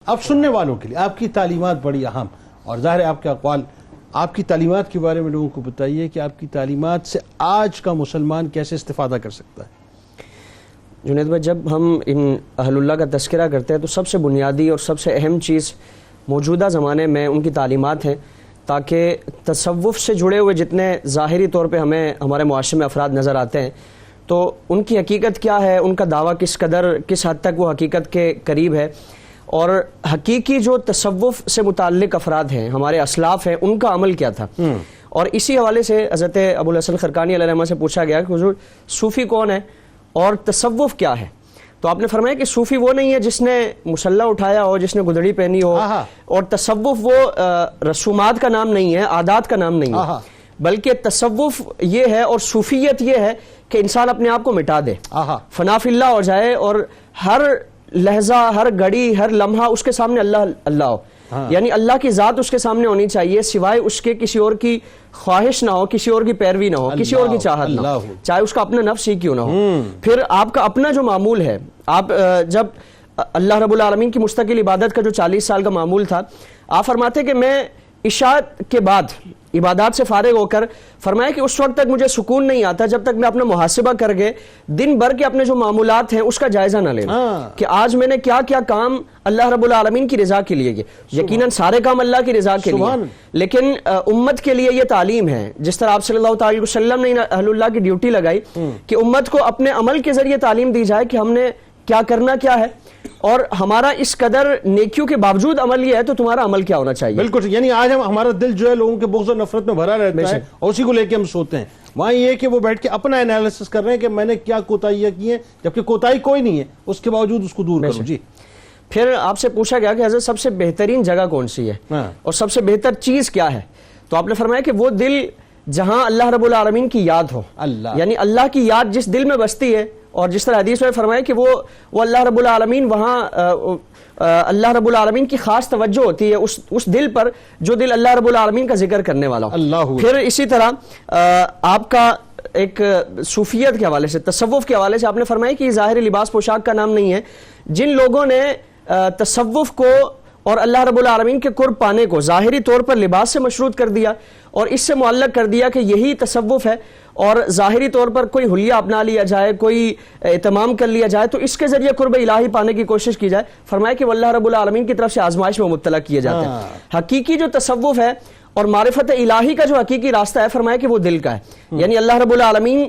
اب سننے والوں کے لیے آپ کی تعلیمات بڑی اہم، اور ظاہر ہے آپ کے اقوال، آپ کی تعلیمات کے بارے میں لوگوں کو بتائیے کہ آپ کی تعلیمات سے آج کا مسلمان کیسے استفادہ کر سکتا ہے؟ جنید بھائی، جب ہم ان اہل اللہ کا تذکرہ کرتے ہیں تو سب سے بنیادی اور سب سے اہم چیز موجودہ زمانے میں ان کی تعلیمات ہیں، تاکہ تصوف سے جڑے ہوئے جتنے ظاہری طور پہ ہمیں ہمارے معاشرے میں افراد نظر آتے ہیں تو ان کی حقیقت کیا ہے، ان کا دعویٰ کس حد تک وہ حقیقت کے قریب ہے، اور حقیقی جو تصوف سے متعلق افراد ہیں، ہمارے اسلاف ہیں، ان کا عمل کیا تھا۔ اور اسی حوالے سے حضرت ابو الحسن خرقانی علیہ الرحمہ سے پوچھا گیا کہ حضور صوفی کون ہے اور تصوف کیا ہے؟ تو آپ نے فرمایا کہ صوفی وہ نہیں ہے جس نے مسلح اٹھایا ہو، جس نے گدڑی پہنی ہو، اور تصوف وہ رسومات کا نام نہیں ہے، عادات کا نام نہیں ہے، بلکہ تصوف یہ ہے اور صوفیت یہ ہے کہ انسان اپنے آپ کو مٹا دے، فنا فی اللہ ہو جائے، اور ہر لحظہ، ہر گھڑی، ہر لمحہ اس کے سامنے اللہ اللہ ہو، یعنی اللہ کی ذات اس کے سامنے ہونی چاہیے، سوائے اس کے کسی اور کی خواہش نہ ہو، کسی اور کی پیروی نہ ہو، کسی اور کی چاہت نہ ہو، چاہے اس کا اپنا نفس ہی کیوں نہ ہو۔ پھر آپ کا اپنا جو معمول ہے، آپ جب اللہ رب العالمین کی مستقل عبادت کا جو 40 سال کا معمول تھا، آپ فرماتے کہ میں عشاء کے بعد عبادات سے فارغ ہو کر فرمایا کہ اس وقت تک مجھے سکون نہیں آتا جب تک میں اپنا محاسبہ کر کے دن بھر کے اپنے جو معمولات ہیں اس کا جائزہ نہ لے لوں کہ آج میں نے کیا کیا کام اللہ رب العالمین کی رضا کے لیے کیے۔ یقیناً سارے کام اللہ کی رضا کے لیے، لیکن امت کے لیے یہ تعلیم ہے، جس طرح آپ صلی اللہ تعالی وسلم نے اہل اللہ کی ڈیوٹی لگائی کہ امت کو اپنے عمل کے ذریعے تعلیم دی جائے کہ ہم نے کیا کرنا کیا ہے، اور ہمارا اس قدر نیکیوں کے باوجود عمل یہ ہے تو تمہارا عمل کیا ہونا چاہیے۔ بالکل، یعنی آج ہمارا دل جو ہے لوگوں کے بغض و نفرت میں بھرا رہتا ہے اور اسی کو لے کے ہم سوتے ہیں، وہاں یہ کہ وہ بیٹھ کے اپنا انالیسس کر رہے ہیں کہ میں نے کیا کوتاہیاں کی ہیں، جبکہ کوتاہی کوئی نہیں ہے، اس کے باوجود اس کو دور کرو۔ جی، پھر آپ سے پوچھا گیا کہ حضرت سب سے بہترین جگہ کون سی ہے اور سب سے بہتر چیز کیا ہے، تو آپ نے فرمایا کہ وہ دل جہاں اللہ رب العالمین کی یاد ہو، یعنی اللہ کی یاد جس دل میں بستی ہے، اور جس طرح حدیث میں فرمایا کہ وہ اللہ رب العالمین وہاں اللہ رب العالمین کی خاص توجہ ہوتی ہے اس دل پر جو دل اللہ رب العالمین کا ذکر کرنے والا ہو۔ پھر اسی طرح آپ کا ایک صوفیت کے حوالے سے، تصوف کے حوالے سے آپ نے فرمایا کہ یہ ظاہری لباس پوشاک کا نام نہیں ہے۔ جن لوگوں نے تصوف کو اور اللہ رب العالمین کے قرب پانے کو ظاہری طور پر لباس سے مشروط کر دیا اور اس سے معلق کر دیا کہ یہی تصوف ہے، اور ظاہری طور پر کوئی حلیہ اپنا لیا جائے، کوئی اہتمام کر لیا جائے تو اس کے ذریعے قرب الہی پانے کی کوشش کی جائے، فرمایا کہ وہ اللہ رب العالمین کی طرف سے آزمائش میں مبتلا کیے جاتے ہیں۔ حقیقی جو تصوف ہے اور معرفت الہی کا جو حقیقی راستہ ہے، فرمایا کہ وہ دل کا ہے، یعنی اللہ رب العالمین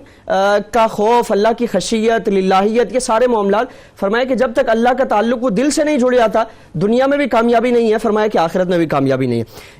کا خوف، اللہ کی خشیت، للہیت، یہ سارے معاملات، فرمایا کہ جب تک اللہ کا تعلق وہ دل سے نہیں جڑ جاتا، دنیا میں بھی کامیابی نہیں ہے، فرمایا کہ آخرت میں بھی کامیابی نہیں ہے۔